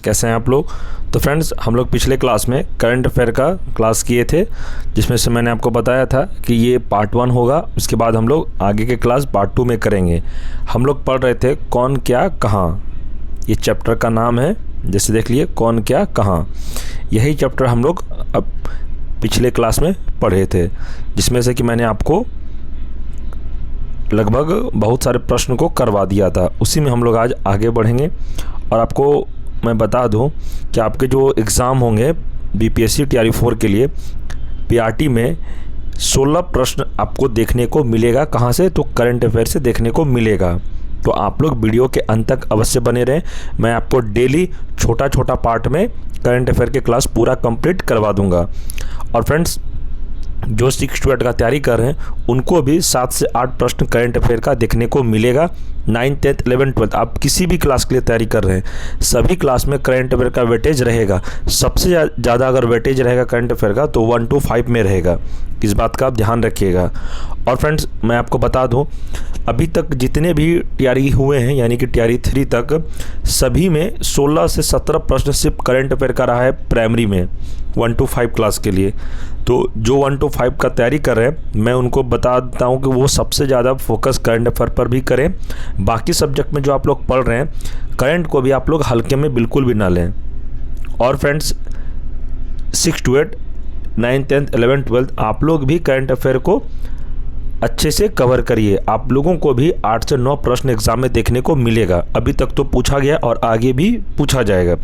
कैसे हैं आप लोग। तो फ्रेंड्स, हम लोग पिछले क्लास में करंट अफेयर का क्लास किए थे, जिसमें से मैंने आपको बताया था कि ये पार्ट 1 होगा। उसके बाद हम लोग आगे के क्लास पार्ट 2 में करेंगे। हम लोग पढ़ रहे थे कौन क्या कहाँ, ये चैप्टर का नाम है। जैसे देख लिए कौन क्या कहाँ, यही चैप्टर हम लोग अब पिछले क्लास में पढ़े थे, जिसमें से कि मैंने आपको लगभग बहुत सारे प्रश्न को करवा दिया था। उसी में हम लोग आज आगे बढ़ेंगे। और आपको मैं बता दूं कि आपके जो एग्ज़ाम होंगे बीपीएससी टीआरई 4 के लिए, पीआरटी में 16 प्रश्न आपको देखने को मिलेगा। कहाँ से? तो करंट अफेयर से देखने को मिलेगा। तो आप लोग वीडियो के अंत तक अवश्य बने रहें। मैं आपको डेली छोटा छोटा पार्ट में करंट अफेयर के क्लास पूरा कंप्लीट करवा दूंगा। और फ्रेंड्स, जो 6 to 8 का तैयारी कर रहे हैं उनको भी 7 से 8 प्रश्न करंट अफेयर का देखने को मिलेगा। 9th 10th 11th 12th आप किसी भी क्लास के लिए तैयारी कर रहे हैं, सभी क्लास में करंट अफेयर का वेटेज रहेगा। सबसे ज़्यादा अगर वेटेज रहेगा करंट अफेयर का तो 1 to 5 में रहेगा। इस बात का आप ध्यान रखिएगा। और फ्रेंड्स, मैं आपको बता दूं, अभी तक जितने भी टीआरई हुए हैं, यानी कि टीआरई 3 तक, सभी में 16 से 17 प्रश्न सिर्फ करंट अफेयर का रहा है प्राइमरी में 1 to 5 क्लास के लिए। तो जो 1 to 5 का तैयारी कर रहे हैं, मैं उनको बता देता हूं कि वो सबसे ज़्यादा फोकस करंट अफेयर पर भी करें। बाकी सब्जेक्ट में जो आप लोग पढ़ रहे हैं, करंट को भी आप लोग हल्के में बिल्कुल भी ना लें। और friends, 6 to 8 9th 10th 11th 12th आप लोग भी करंट अफेयर को अच्छे से कवर करिए। आप लोगों को भी 8 से 9 प्रश्न एग्जाम में देखने को मिलेगा। अभी तक तो पूछा गया और आगे भी पूछा जाएगा।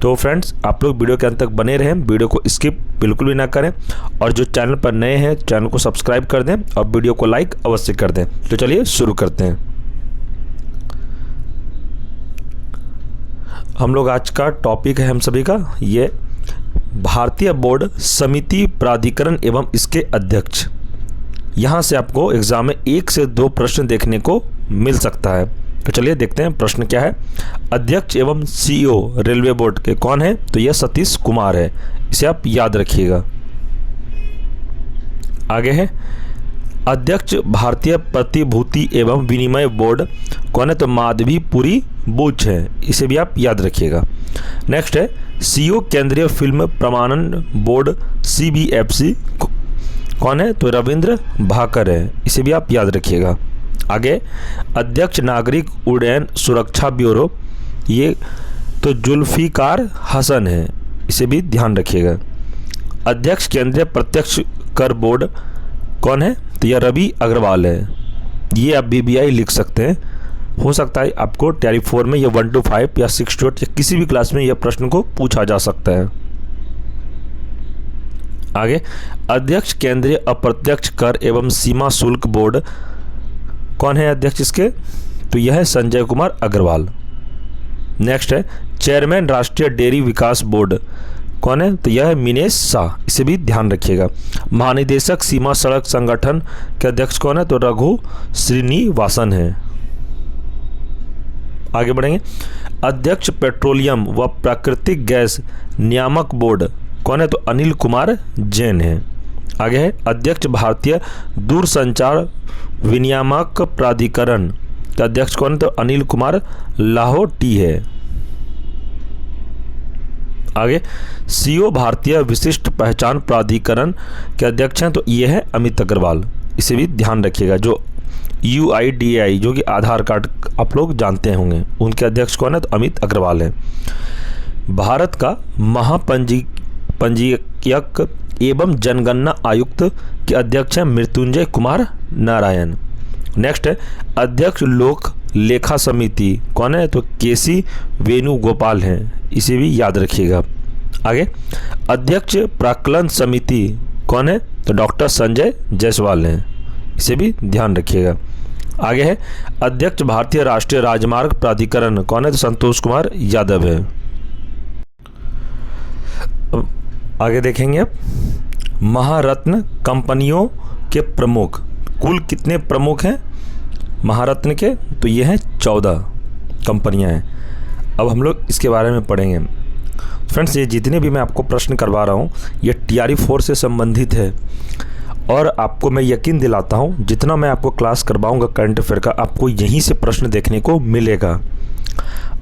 तो फ्रेंड्स, आप लोग वीडियो के अंत तक बने रहें, वीडियो को स्किप बिल्कुल भी ना करें। और जो चैनल पर नए हैं, चैनल को सब्सक्राइब कर दें और वीडियो को लाइक अवश्य कर दें। तो चलिए शुरू करते हैं। हम लोग आज का टॉपिक है हम सभी का ये भारतीय बोर्ड समिति प्राधिकरण एवं इसके अध्यक्ष। यहाँ से आपको एग्जाम में 1 से 2 प्रश्न देखने को मिल सकता है। तो चलिए देखते हैं प्रश्न क्या है। अध्यक्ष एवं सीईओ रेलवे बोर्ड के कौन है? तो यह सतीश कुमार है। इसे आप याद रखिएगा। आगे है अध्यक्ष भारतीय प्रतिभूति एवं विनिमय बोर्ड कौन है? तो माधवीपुरी बुच है। इसे भी आप याद रखिएगा। नेक्स्ट है सीईओ केंद्रीय फिल्म प्रमाणन बोर्ड CBFC कौन है? तो रविंद्र भाकर है। इसे भी आप याद रखिएगा। आगे अध्यक्ष नागरिक उड्डयन सुरक्षा ब्यूरो, ये तो जुल्फिकार हसन है। इसे भी ध्यान रखिएगा। अध्यक्ष केंद्रीय प्रत्यक्ष कर बोर्ड कौन है? तो यह रवि अग्रवाल है। ये आप BBI लिख सकते हैं। हो सकता है आपको टीआरई 4 में या 1 to 5 या 6 to 8 या किसी भी क्लास में यह प्रश्न को पूछा जा सकता है। आगे अध्यक्ष केंद्रीय अप्रत्यक्ष कर एवं सीमा शुल्क बोर्ड कौन है अध्यक्ष इसके? तो यह है संजय कुमार अग्रवाल। नेक्स्ट है चेयरमैन राष्ट्रीय डेयरी विकास बोर्ड कौन है? तो यह है मिनेश शाह। इसे भी ध्यान रखिएगा। महानिदेशक सीमा सड़क संगठन के अध्यक्ष कौन है? तो रघु श्रीनिवासन है। आगे बढ़ेंगे। अध्यक्ष पेट्रोलियम व प्राकृतिक गैस नियामक बोर्ड कौन है? तो अनिल कुमार जैन है। आगे है अध्यक्ष भारतीय दूरसंचार विनियामक प्राधिकरण का अध्यक्ष कौन है? तो अनिल कुमार लाहोटी है। आगे सीईओ भारतीय विशिष्ट पहचान प्राधिकरण के अध्यक्ष हैं, तो ये है अमित अग्रवाल। इसे भी ध्यान रखिएगा। जो UIDAI जो कि आधार कार्ड आप लोग जानते होंगे, उनके अध्यक्ष कौन है? तो अमित अग्रवाल है। भारत का पंजीयक एवं जनगणना आयुक्त के अध्यक्ष हैं मृत्युंजय कुमार नारायण। नेक्स्ट है अध्यक्ष लोक लेखा समिति कौन है? तो KC वेणुगोपाल हैं। इसे भी याद रखिएगा। आगे अध्यक्ष प्राक्कलन समिति कौन है? तो डॉक्टर संजय जायसवाल हैं। इसे भी ध्यान रखिएगा। आगे है अध्यक्ष भारतीय राष्ट्रीय राजमार्ग प्राधिकरण कौन है? तो संतोष कुमार यादव है। आगे देखेंगे अब महारत्न कंपनियों के प्रमुख, कुल कितने प्रमुख हैं महारत्न के? तो ये हैं 14 कंपनियां हैं। अब हम लोग इसके बारे में पढ़ेंगे। फ्रेंड्स, ये जितने भी मैं आपको प्रश्न करवा रहा हूँ ये टीआरई 4 से संबंधित है। और आपको मैं यकीन दिलाता हूँ जितना मैं आपको क्लास करवाऊँगा करंट अफेयर का, आपको यहीं से प्रश्न देखने को मिलेगा।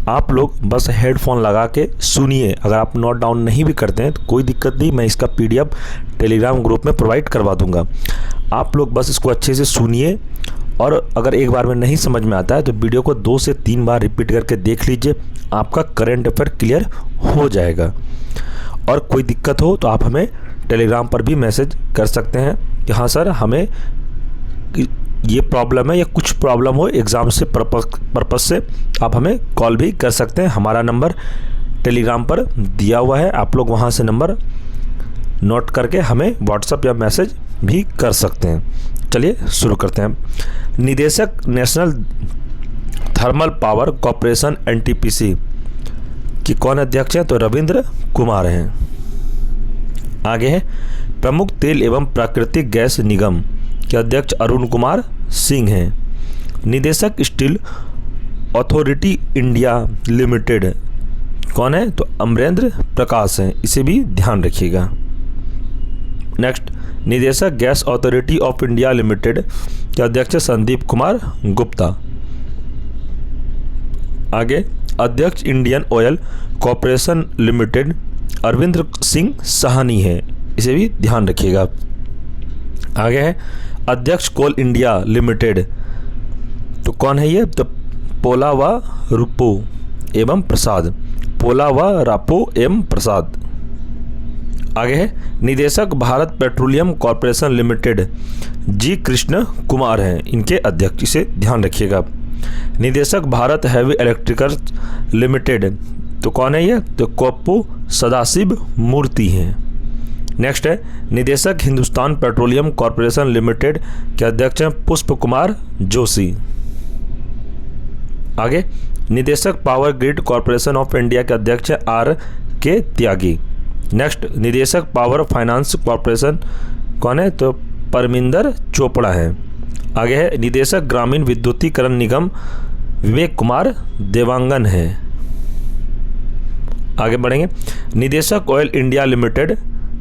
आप लोग बस हेडफोन लगा के सुनिए। अगर आप नोट डाउन नहीं भी करते हैं तो कोई दिक्कत नहीं, मैं इसका PDF टेलीग्राम ग्रुप में प्रोवाइड करवा दूंगा। आप लोग बस इसको अच्छे से सुनिए, और अगर एक बार में नहीं समझ में आता है तो वीडियो को 2 से 3 बार रिपीट करके देख लीजिए, आपका करंट अफेयर क्लियर हो जाएगा। और कोई दिक्कत हो तो आप हमें टेलीग्राम पर भी मैसेज कर सकते हैं कि हाँ सर, हमें ये प्रॉब्लम है या कुछ प्रॉब्लम हो एग्ज़ाम से पर्पस से, आप हमें कॉल भी कर सकते हैं। हमारा नंबर टेलीग्राम पर दिया हुआ है, आप लोग वहाँ से नंबर नोट करके हमें व्हाट्सएप या मैसेज भी कर सकते हैं। चलिए शुरू करते हैं। निदेशक national thermal power corporation NTPC की कौन अध्यक्ष हैं? तो रविंद्र कुमार हैं। आगे है प्रमुख तेल एवं प्राकृतिक गैस निगम के अध्यक्ष अरुण कुमार सिंह हैं। निदेशक स्टील अथॉरिटी इंडिया लिमिटेड कौन है? तो अमरेंद्र प्रकाश हैं, इसे भी ध्यान रखिएगा। नेक्स्ट, निदेशक Gas Authority of India Limited के अध्यक्ष संदीप कुमार गुप्ता। आगे, अध्यक्ष Indian Oil Corporation Limited Arvind Singh Sahni है, इसे भी ध्यान रखिएगा। आगे है अध्यक्ष कोल इंडिया लिमिटेड, तो कौन है ये? तो पोलावा रूपो एवं प्रसाद, पोलावा रापो एवं प्रसाद। आगे है निदेशक भारत पेट्रोलियम कॉर्पोरेशन लिमिटेड जी कृष्ण कुमार हैं, इनके अध्यक्ष, इसे ध्यान रखिएगा। निदेशक भारत हैवी इलेक्ट्रिकल लिमिटेड, तो कौन है ये? तो कोप्पू सदाशिव मूर्ति हैं। नेक्स्ट है निदेशक हिंदुस्तान पेट्रोलियम कॉर्पोरेशन लिमिटेड के अध्यक्ष हैं पुष्प कुमार जोशी। आगे, निदेशक power grid corporation of India के अध्यक्ष हैं RK त्यागी। नेक्स्ट, निदेशक पावर फाइनेंस कॉर्पोरेशन कौन है? तो परमिंदर चोपड़ा है। आगे है निदेशक ग्रामीण विद्युतीकरण निगम विवेक कुमार देवांगन है। आगे बढ़ेंगे, निदेशक ऑयल इंडिया लिमिटेड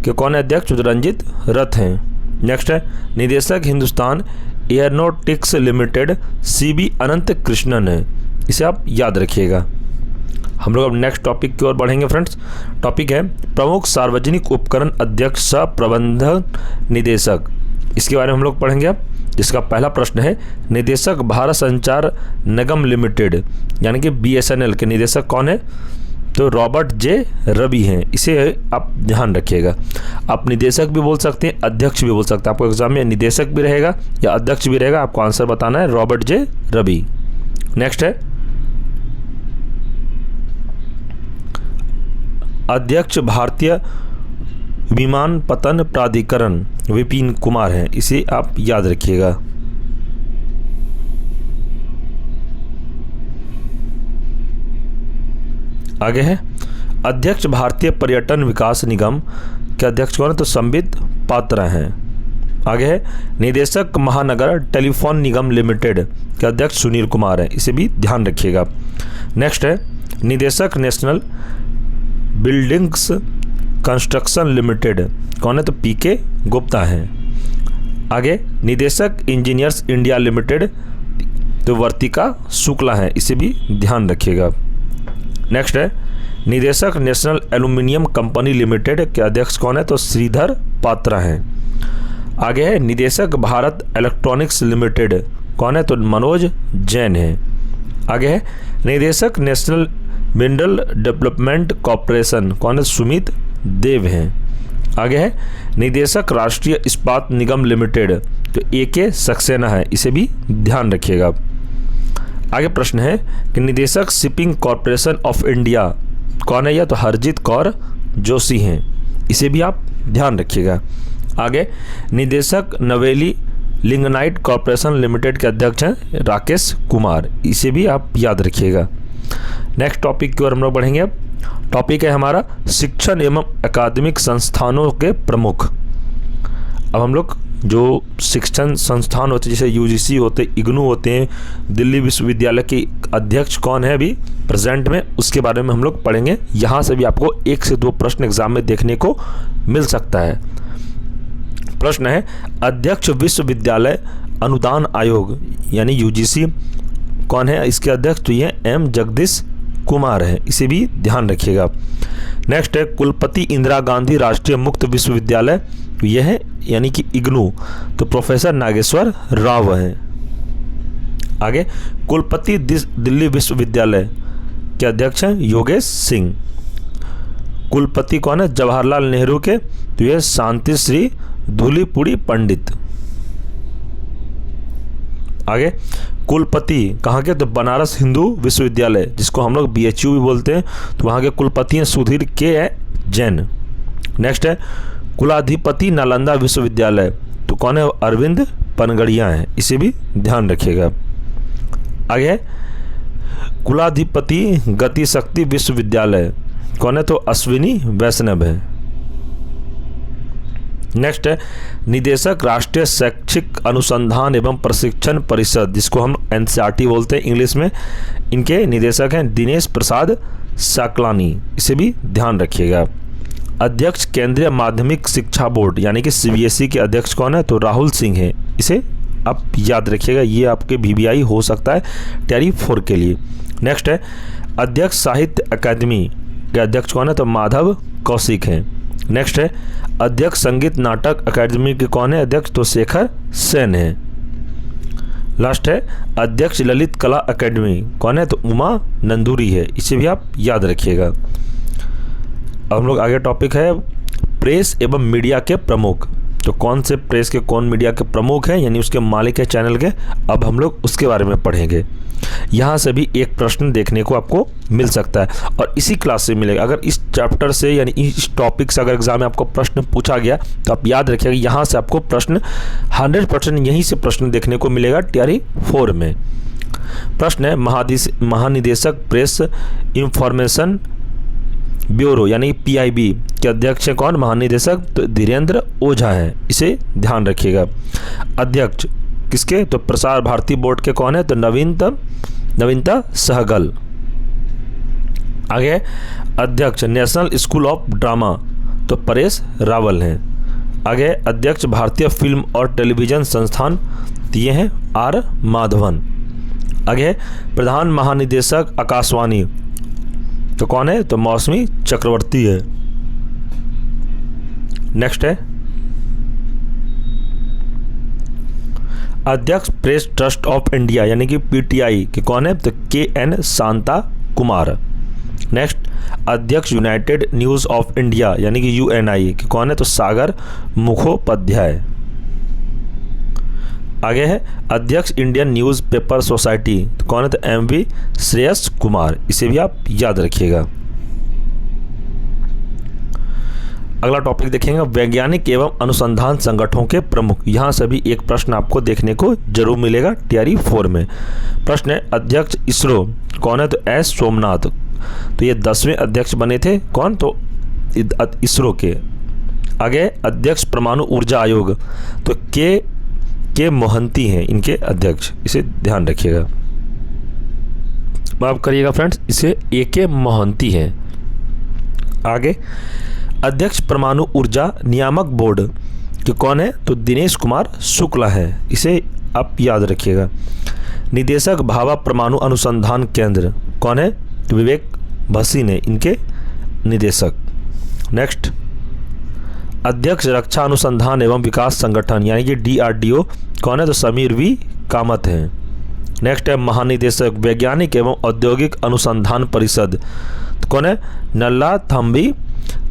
के कौन है अध्यक्ष? रंजित रथ हैं। नेक्स्ट है निदेशक हिंदुस्तान एयरोनॉटिक्स लिमिटेड CB अनंत कृष्णन है, इसे आप याद रखिएगा। हम लोग अब नेक्स्ट टॉपिक की ओर बढ़ेंगे फ्रेंड्स। टॉपिक है प्रमुख सार्वजनिक उपकरण अध्यक्ष सह प्रबंधन निदेशक, इसके बारे में हम लोग पढ़ेंगे अब। जिसका पहला प्रश्न है निदेशक भारत संचार निगम लिमिटेड यानी कि BSNL के निदेशक कौन है? तो रॉबर्ट J रवि हैं, इसे आप ध्यान रखिएगा। आप निदेशक भी बोल सकते हैं, अध्यक्ष भी बोल सकते हैं। आपको एग्जाम में निदेशक भी रहेगा या अध्यक्ष भी रहेगा, आपको आंसर बताना है रॉबर्ट J रवि। नेक्स्ट है अध्यक्ष भारतीय विमानपत्तन प्राधिकरण विपिन कुमार हैं, इसे आप याद रखिएगा। आगे है अध्यक्ष भारतीय पर्यटन विकास निगम के अध्यक्ष कौन है? तो संबित पात्रा हैं। आगे है निदेशक महानगर टेलीफोन निगम लिमिटेड के अध्यक्ष सुनील कुमार हैं, इसे भी ध्यान रखिएगा। नेक्स्ट है निदेशक नेशनल बिल्डिंग्स कंस्ट्रक्शन लिमिटेड कौन है? तो PK गुप्ता हैं। आगे निदेशक इंजीनियर्स इंडिया लिमिटेड तो वर्तिका शुक्ला हैं, इसे भी ध्यान रखिएगा। नेक्स्ट है निदेशक नेशनल एल्यूमिनियम कंपनी लिमिटेड के अध्यक्ष कौन है? तो श्रीधर पात्रा हैं। आगे है निदेशक भारत इलेक्ट्रॉनिक्स लिमिटेड कौन है? तो मनोज जैन हैं। आगे है निदेशक नेशनल मिनरल डेवलपमेंट कॉर्पोरेशन कौन है? सुमित देव हैं। आगे है निदेशक राष्ट्रीय इस्पात निगम लिमिटेड तो AK सक्सेना है, इसे भी ध्यान रखिएगा। आगे प्रश्न है कि निदेशक शिपिंग कॉर्पोरेशन ऑफ इंडिया कौन है? या तो हरजीत कौर जोशी हैं, इसे भी आप ध्यान रखिएगा। आगे निदेशक नवेली लिंगनाइट कॉर्पोरेशन लिमिटेड के अध्यक्ष हैं राकेश कुमार, इसे भी आप याद रखिएगा। नेक्स्ट टॉपिक की ओर हम लोग बढ़ेंगे। अब टॉपिक है हमारा शिक्षण एवं अकादमिक संस्थानों के प्रमुख। अब हम लोग जो शिक्षण संस्थान होते हैं जैसे UGC होते, IGNOU होते हैं, दिल्ली विश्वविद्यालय के अध्यक्ष कौन है अभी प्रेजेंट में, उसके बारे में हम लोग पढ़ेंगे। यहाँ से भी आपको 1 से 2 प्रश्न एग्जाम में देखने को मिल सकता है। प्रश्न है अध्यक्ष विश्वविद्यालय अनुदान आयोग यानी UGC कौन है इसके अध्यक्ष? तो ये एम जगदीश कुमार है, इसे भी ध्यान रखिएगा। नेक्स्ट है कुलपति इंदिरा गांधी राष्ट्रीय मुक्त विश्वविद्यालय, तो यह है यानी कि इग्नू, तो प्रोफेसर नागेश्वर राव है। आगे कुलपति दिल्ली विश्वविद्यालय के अध्यक्ष हैं योगेश सिंह। कुलपति कौन है? जवाहरलाल नेहरू के, तो यह शांति श्री धूलीपुड़ी पंडित। आगे कुलपति कहाँ के? तो बनारस हिंदू विश्वविद्यालय, जिसको हम लोग BHU भी बोलते हैं, तो वहाँ के कुलपति हैं सुधीर के जैन। नेक्स्ट है कुलाधिपति नालंदा विश्वविद्यालय, तो कौन है? अरविंद पनगड़िया हैं, इसे भी ध्यान रखिएगा। आगे कुलाधिपति गति शक्ति विश्वविद्यालय, कौन है? तो अश्विनी वैष्णव है। नेक्स्ट है निदेशक राष्ट्रीय शैक्षिक अनुसंधान एवं प्रशिक्षण परिषद, जिसको हम NCERT बोलते हैं इंग्लिश में, इनके निदेशक हैं दिनेश प्रसाद साकलानी, इसे भी ध्यान रखिएगा। अध्यक्ष केंद्रीय माध्यमिक शिक्षा बोर्ड यानी कि CBSE के अध्यक्ष कौन है? तो राहुल सिंह है, इसे आप याद रखिएगा, ये आपके VBI हो सकता है Tier 4 के लिए। नेक्स्ट है अध्यक्ष साहित्य अकादमी के अध्यक्ष कौन है? तो माधव कौशिक हैं। नेक्स्ट है अध्यक्ष संगीत नाटक अकादमी के कौन है अध्यक्ष? तो शेखर सेन है। लास्ट है अध्यक्ष ललित कला अकादमी, कौन है? तो उमा नंदूरी है, इसे भी आप याद रखिएगा। अब हम लोग आगे टॉपिक है प्रेस एवं मीडिया के प्रमुख, तो कौन से प्रेस के कौन मीडिया के प्रमुख हैं यानी उसके मालिक है चैनल के, अब हम लोग उसके बारे में पढ़ेंगे। यहाँ से भी एक प्रश्न देखने को आपको मिल सकता है और इसी क्लास से मिलेगा। अगर इस चैप्टर से यानी इस टॉपिक से अगर एग्जाम में आपको प्रश्न पूछा गया तो आप याद रखिएगा यहाँ से आपको प्रश्न 100% यहीं से प्रश्न देखने को मिलेगा Tier 4 में। प्रश्न है महानिदेशक प्रेस इंफॉर्मेशन ब्यूरो यानी PIB के अध्यक्ष है कौन? महानिदेशक तो धीरेन्द्र ओझा है, इसे ध्यान रखिएगा। अध्यक्ष किसके? तो प्रसार भारती बोर्ड के कौन है? तो नवीनता सहगल। आगे अध्यक्ष नेशनल स्कूल ऑफ ड्रामा, तो परेश रावल हैं। आगे अध्यक्ष भारतीय फिल्म और टेलीविज़न संस्थान, तो ये हैं R माधवन। आगे प्रधान महानिदेशक आकाशवाणी, तो कौन है? तो मौसमी चक्रवर्ती है। नेक्स्ट है अध्यक्ष प्रेस ट्रस्ट ऑफ इंडिया यानी कि PTI के कौन है? तो KN शांता कुमार। नेक्स्ट अध्यक्ष यूनाइटेड न्यूज़ ऑफ इंडिया यानी कि UNI के कौन है? तो सागर मुखोपाध्याय। आगे है अध्यक्ष इंडियन न्यूज़ पेपर सोसाइटी, तो कौन है? तो MV श्रेयस कुमार, इसे भी आप याद रखिएगा। अगला टॉपिक देखेंगे वैज्ञानिक एवं अनुसंधान संगठनों के प्रमुख। यहाँ से भी एक प्रश्न आपको देखने को जरूर मिलेगा Tier 4 में। प्रश्न है अध्यक्ष इसरो कौन है? तो S सोमनाथ, तो ये 10वें अध्यक्ष बने थे कौन? तो इसरो के। आगे अध्यक्ष परमाणु ऊर्जा आयोग, तो के मोहंती हैं इनके अध्यक्ष, इसे ध्यान रखिएगा। माफ करिएगा फ्रेंड्स, इसे AK मोहंती हैं। आगे अध्यक्ष परमाणु ऊर्जा नियामक बोर्ड के कौन है? तो दिनेश कुमार शुक्ला है, इसे आप याद रखिएगा। निदेशक भाभा परमाणु अनुसंधान केंद्र कौन है? तो विवेक भसीन है इनके निदेशक। नेक्स्ट अध्यक्ष रक्षा अनुसंधान एवं विकास संगठन यानी कि DRDO कौन है? तो समीर V कामत हैं। नेक्स्ट है महानिदेशक वैज्ञानिक एवं औद्योगिक अनुसंधान परिषद, तो कौन है? नल्ला थम्बी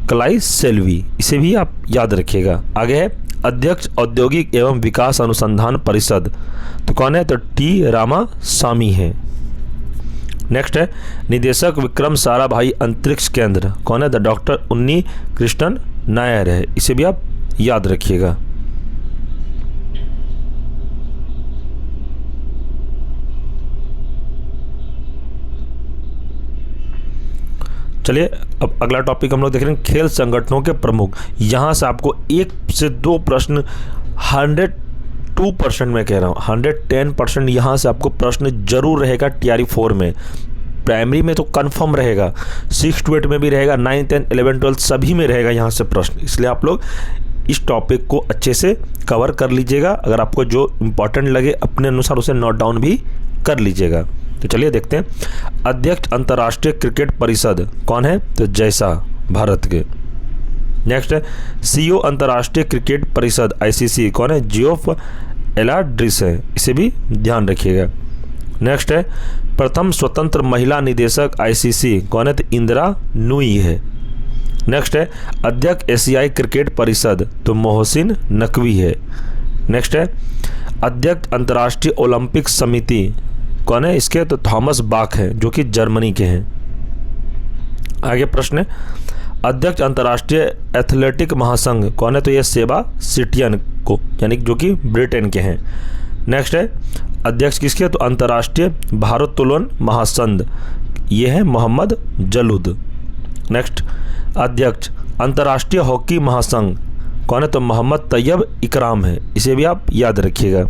कलाई सेल्वी, इसे भी आप याद रखिएगा। आगे है अध्यक्ष औद्योगिक एवं विकास अनुसंधान परिषद, तो कौन है? तो T रामा स्वामी है। नेक्स्ट है निदेशक विक्रम साराभाई अंतरिक्ष केंद्र, कौन है? द डॉक्टर उन्नी कृष्णन नायर है, इसे भी आप याद रखिएगा। चलिए अब अगला टॉपिक हम लोग देख रहे हैं खेल संगठनों के प्रमुख। यहाँ से आपको 1 से 2 प्रश्न 102% मैं कह रहा हूँ 110% यहाँ से आपको प्रश्न जरूर रहेगा Tier 4 में। प्राइमरी में तो कंफर्म रहेगा, 6 to 8 में भी रहेगा, 9, 10, 11, 12 सभी में रहेगा यहाँ से प्रश्न। इसलिए आप लोग इस टॉपिक को अच्छे से कवर कर लीजिएगा। अगर आपको जो इम्पोर्टेंट लगे अपने अनुसार उसे नोट डाउन भी कर लीजिएगा। तो चलिए देखते हैं। अध्यक्ष अंतर्राष्ट्रीय क्रिकेट परिषद कौन है? तो जयशाह, भारत के। नेक्स्ट है सीईओ अंतर्राष्ट्रीय क्रिकेट परिषद आईसीसी कौन है? जियोफ एलाड्रिस है, इसे भी ध्यान रखिएगा। नेक्स्ट है प्रथम स्वतंत्र महिला निदेशक आईसीसी कौन है? तो इंदिरा नूई है। नेक्स्ट है अध्यक्ष एशियाई क्रिकेट परिषद, तो मोहसिन नकवी है। नेक्स्ट है अध्यक्ष अंतर्राष्ट्रीय ओलंपिक समिति कौन है इसके? तो थॉमस बाक है, जो कि जर्मनी के हैं। आगे प्रश्न है अध्यक्ष अंतर्राष्ट्रीय एथलेटिक महासंघ कौन है? तो ये सेबास्टियन को, यानी जो कि ब्रिटेन के हैं। नेक्स्ट है अध्यक्ष किसके? तो अंतर्राष्ट्रीय भारोत्तोलन महासंघ, ये है मोहम्मद जलूद। नेक्स्ट अध्यक्ष अंतर्राष्ट्रीय हॉकी महासंघ कौन है? तो मोहम्मद तैयब इकराम है, इसे भी आप याद रखिएगा।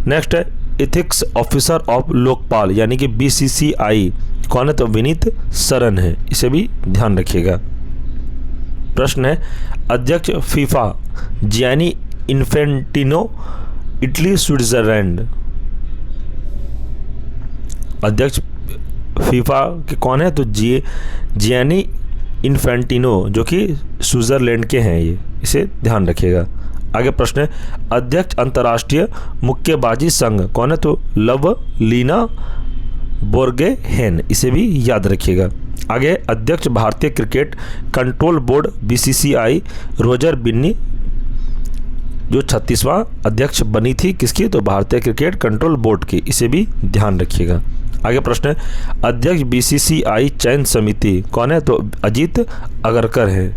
नेक्स्ट है एथिक्स ऑफिसर ऑफ लोकपाल, यानी कि बीसीसीआई कौन है? तो विनीत सरन है, इसे भी ध्यान रखिएगा। प्रश्न है अध्यक्ष FIFA Gianni Infantino, Italy Switzerland. अध्यक्ष फीफा के कौन है? तो जियानी इन्फेंटिनो, जो कि स्विट्जरलैंड के हैं, ये इसे ध्यान रखिएगा। आगे प्रश्न है अध्यक्ष अंतर्राष्ट्रीय मुक्केबाजी संघ कौन है? तो लवलीना बोर्गेहेन, इसे भी याद रखिएगा। आगे अध्यक्ष भारतीय cricket control board BCCI Roger Binny, जो 36वां अध्यक्ष बनी थी किसकी? तो भारतीय क्रिकेट कंट्रोल बोर्ड की, इसे भी ध्यान रखिएगा। आगे प्रश्न है अध्यक्ष बीसीसीआई चयन समिति कौन है? तो अजीत अगरकर है।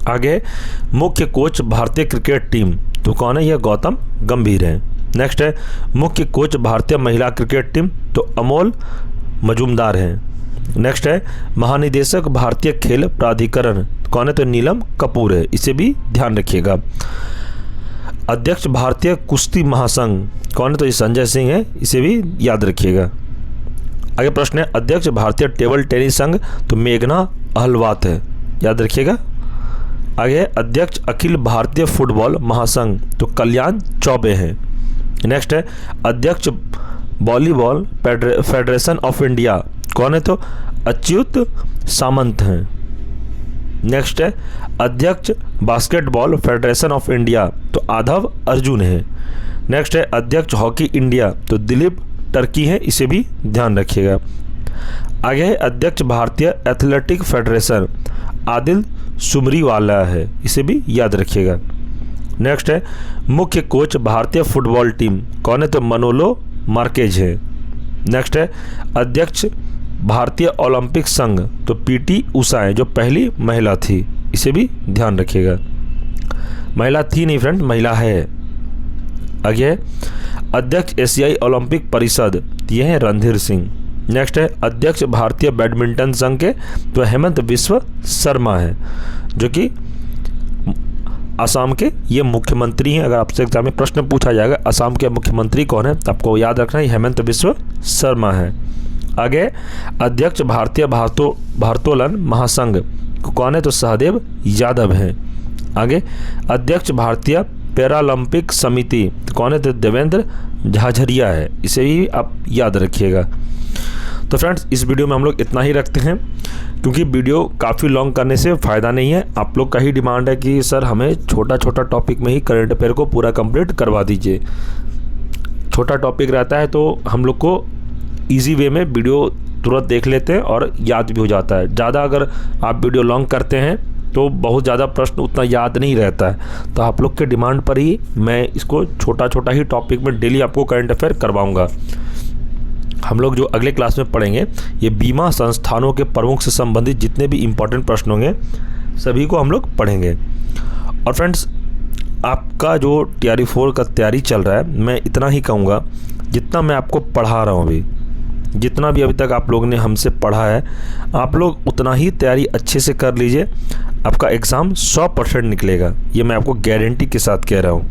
आगे मुख्य कोच भारतीय क्रिकेट टीम, तो कौन है? यह गौतम गंभीर है। नेक्स्ट है मुख्य कोच भारतीय महिला क्रिकेट टीम, तो अमोल मजूमदार है। नेक्स्ट है महानिदेशक भारतीय खेल प्राधिकरण कौन है? तो नीलम कपूर है, इसे भी ध्यान रखिएगा। अध्यक्ष भारतीय कुश्ती महासंघ कौन है? तो ये संजय सिंह है, इसे भी याद रखिएगा। आगे प्रश्न है अध्यक्ष भारतीय टेबल टेनिस संघ, तो मेघना अहलवात है, याद रखिएगा। आगे अध्यक्ष अखिल भारतीय फुटबॉल महासंघ, तो कल्याण चौबे हैं। नेक्स्ट है अध्यक्ष वॉलीबॉल फेडरेशन ऑफ इंडिया कौन है? तो अच्युत सामंत हैं। नेक्स्ट है अध्यक्ष बास्केटबॉल फेडरेशन ऑफ इंडिया, तो आधव अर्जुन है। नेक्स्ट है अध्यक्ष हॉकी इंडिया, तो दिलीप टर्की है, इसे भी ध्यान रखिएगा। आगे है अध्यक्ष भारतीय एथलेटिक फेडरेशन, आदिल सुमरीवाला है, इसे भी याद रखिएगा। नेक्स्ट है मुख्य कोच भारतीय फुटबॉल टीम कौन है? तो मनोलो मार्केज है। नेक्स्ट है अध्यक्ष भारतीय ओलंपिक संघ, तो पीटी उषा है, जो पहली महिला थी, इसे भी ध्यान रखिएगा। महिला थी नहीं फ्रेंड, महिला है। आगे अध्यक्ष एशियाई ओलंपिक परिषद, ये है रणधीर सिंह। नेक्स्ट है अध्यक्ष भारतीय बैडमिंटन संघ के, तो हेमंत बिस्व शर्मा है, जो कि असम के ये मुख्यमंत्री हैं। अगर आपसे एग्जाम में प्रश्न पूछा जाएगा असम के मुख्यमंत्री कौन है, तो आपको याद रखना है हेमंत बिस्व शर्मा है। आगे अध्यक्ष भारतीय भारोत्तोलन महासंघ कौन है? तो सहदेव यादव हैं। आगे अध्यक्ष भारतीय पैरालंपिक समिति कौन है? तो देवेंद्र झाझरिया है, इसे ही आप याद रखिएगा। तो फ्रेंड्स इस वीडियो में हम लोग इतना ही रखते हैं, क्योंकि वीडियो काफ़ी लॉन्ग करने से फ़ायदा नहीं है। आप लोग का ही डिमांड है कि सर हमें छोटा छोटा टॉपिक में ही करंट अफेयर को पूरा कंप्लीट करवा दीजिए। छोटा टॉपिक रहता है तो हम लोग को इजी वे में वीडियो तुरंत देख लेते हैं और याद भी हो जाता है। ज़्यादा अगर आप वीडियो लॉन्ग करते हैं तो बहुत ज़्यादा प्रश्न उतना याद नहीं रहता है। तो आप लोग के डिमांड पर ही मैं इसको छोटा छोटा ही टॉपिक में डेली आपको करंट अफेयर करवाऊँगा। हम लोग जो अगले क्लास में पढ़ेंगे ये बीमा संस्थानों के प्रमुख से संबंधित जितने भी इम्पोर्टेंट प्रश्न होंगे सभी को हम लोग पढ़ेंगे। और फ्रेंड्स आपका जो TRE 4 का तैयारी चल रहा है, मैं इतना ही कहूँगा जितना मैं आपको पढ़ा रहा हूँ अभी, जितना भी अभी तक आप लोगों ने हमसे पढ़ा है, आप लोग उतना ही तैयारी अच्छे से कर लीजिए। आपका एग्ज़ाम 100% निकलेगा, ये मैं आपको गारंटी के साथ कह रहा हूँ।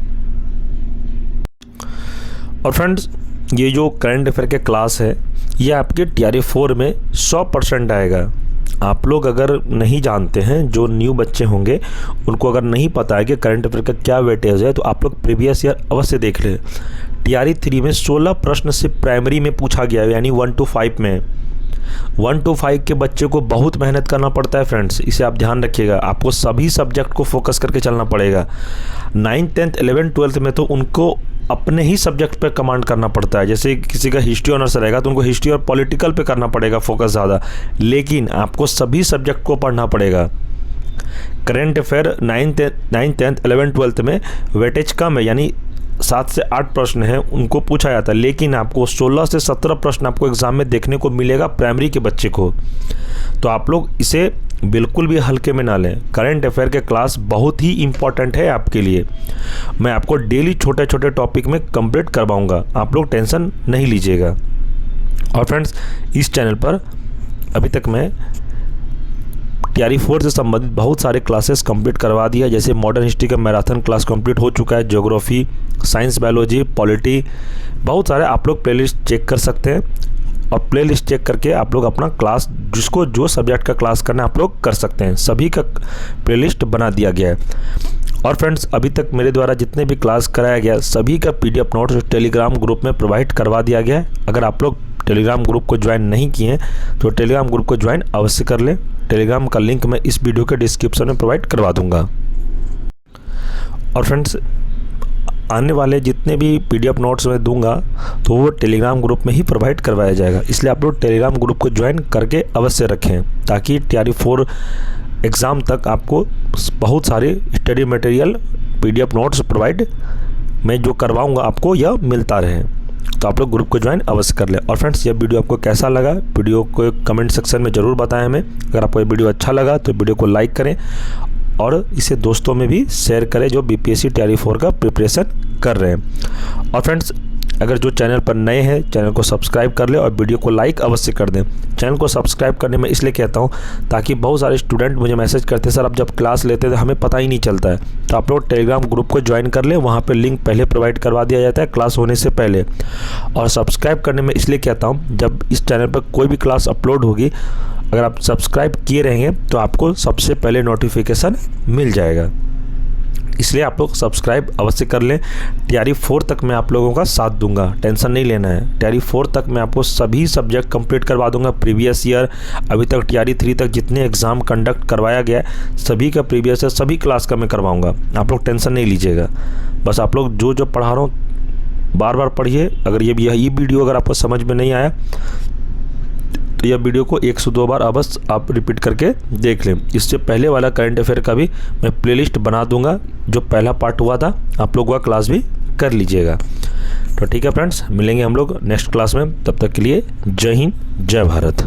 और फ्रेंड्स ये जो करंट अफेयर के क्लास है ये आपके TRE 4 में 100% आएगा। आप लोग अगर नहीं जानते हैं, जो न्यू बच्चे होंगे उनको अगर नहीं पता है कि करंट अफेयर का क्या वेटेज है, तो आप लोग प्रीवियस ईयर अवश्य देख लें। टीआरई 3 में 16 प्रश्न से प्राइमरी में पूछा गया है, यानी 1 to 5 में। 1 to 5 के बच्चे को बहुत मेहनत करना पड़ता है फ्रेंड्स, इसे आप ध्यान रखिएगा। आपको सभी सब्जेक्ट को फोकस करके चलना पड़ेगा। 9th 10th 11th 12th में तो उनको अपने ही सब्जेक्ट पे कमांड करना पड़ता है। जैसे किसी का हिस्ट्री ऑनर्स रहेगा तो उनको हिस्ट्री और पॉलिटिकल पे करना पड़ेगा फोकस ज़्यादा, लेकिन आपको सभी सब्जेक्ट को पढ़ना पड़ेगा। Current affair 9th 10th 11th 12th में वेटेज कम है, यानी 7 से 8 प्रश्न हैं, उनको पूछा जाता है, लेकिन आपको 16 से 17 प्रश्न आपको एग्ज़ाम में देखने को मिलेगा प्राइमरी के बच्चे को। तो आप लोग इसे बिल्कुल भी हल्के में ना लें। करंट अफेयर के क्लास बहुत ही इम्पॉर्टेंट है आपके लिए। मैं आपको डेली छोटे छोटे टॉपिक में कंप्लीट करवाऊंगा, आप लोग टेंशन नहीं लीजिएगा। और फ्रेंड्स, इस चैनल पर अभी तक मैं टीआरई 4 से संबंधित बहुत सारे क्लासेस कंप्लीट करवा दिया। जैसे मॉडर्न हिस्ट्री का मैराथन क्लास कंप्लीट हो चुका है, ज्योग्राफी, साइंस, बायोलॉजी, पॉलिटी, बहुत सारे आप लोग प्लेलिस्ट चेक कर सकते हैं। और प्लेलिस्ट चेक करके आप लोग अपना क्लास, जिसको जो सब्जेक्ट का क्लास करना है आप लोग कर सकते हैं। सभी का प्लेलिस्ट बना दिया गया है। और फ्रेंड्स, अभी तक मेरे द्वारा जितने भी क्लास कराया गया सभी का PDF नोट्स टेलीग्राम ग्रुप में प्रोवाइड करवा दिया गया है। अगर आप लोग टेलीग्राम ग्रुप को ज्वाइन नहीं किए हैं तो टेलीग्राम ग्रुप को ज्वाइन अवश्य कर लें। टेलीग्राम का लिंक मैं इस वीडियो के डिस्क्रिप्शन में प्रोवाइड करवा दूंगा। और फ्रेंड्स, आने वाले जितने भी PDF नोट्स मैं दूंगा तो वो टेलीग्राम ग्रुप में ही प्रोवाइड करवाया जाएगा, इसलिए आप लोग टेलीग्राम ग्रुप को ज्वाइन करके अवश्य रखें, ताकि टीआरई 4 एग्ज़ाम तक आपको बहुत सारे study material PDF notes provide मैं जो करवाऊंगा आपको यह मिलता रहे। तो आप लोग ग्रुप को ज्वाइन अवश्य कर लें। और फ्रेंड्स, यह वीडियो आपको कैसा लगा, वीडियो को कमेंट सेक्शन में ज़रूर बताएं हमें। अगर आपको ये वीडियो अच्छा लगा तो वीडियो को लाइक करें और इसे दोस्तों में भी शेयर करें जो BPSC टीआरई 4 का प्रिपरेशन कर रहे हैं। और फ्रेंड्स, अगर जो चैनल पर नए हैं चैनल को सब्सक्राइब कर ले और वीडियो को लाइक अवश्य कर दें। चैनल को सब्सक्राइब करने में इसलिए कहता हूं ताकि बहुत सारे स्टूडेंट मुझे मैसेज करते हैं, सर आप जब क्लास लेते हैं तो हमें पता ही नहीं चलता है। तो आप लोग टेलीग्राम ग्रुप को ज्वाइन कर लें, वहाँ पर लिंक पहले प्रोवाइड करवा दिया जाता है क्लास होने से पहले। और सब्सक्राइब करने में इसलिए कहता हूँ, जब इस चैनल पर कोई भी क्लास अपलोड होगी अगर आप सब्सक्राइब किए रहेंगे तो आपको सबसे पहले नोटिफिकेशन मिल जाएगा। इसलिए आप लोग सब्सक्राइब अवश्य कर लें। टीआरई 4 तक मैं आप लोगों का साथ दूंगा, टेंशन नहीं लेना है। टीआरई 4 तक मैं आपको सभी सब्जेक्ट कंप्लीट करवा दूंगा। प्रीवियस ईयर अभी तक टीआरई 3 तक जितने एग्ज़ाम कंडक्ट करवाया गया है सभी का प्रीवियस ईयर सभी क्लास का मैं करवाऊँगा। आप लोग टेंशन नहीं लीजिएगा। बस आप लोग जो पढ़ा रहा हूँ बार बार पढ़िए। अगर ये वीडियो अगर आपको समझ में नहीं आया तो यह वीडियो को 1 से 2 बार अवश्य आप रिपीट करके देख लें। इससे पहले वाला करंट अफेयर का भी मैं प्लेलिस्ट बना दूंगा, जो पहला पार्ट हुआ था आप लोग वह क्लास भी कर लीजिएगा। तो ठीक है फ्रेंड्स, मिलेंगे हम लोग नेक्स्ट क्लास में। तब तक के लिए जय हिंद, जय भारत।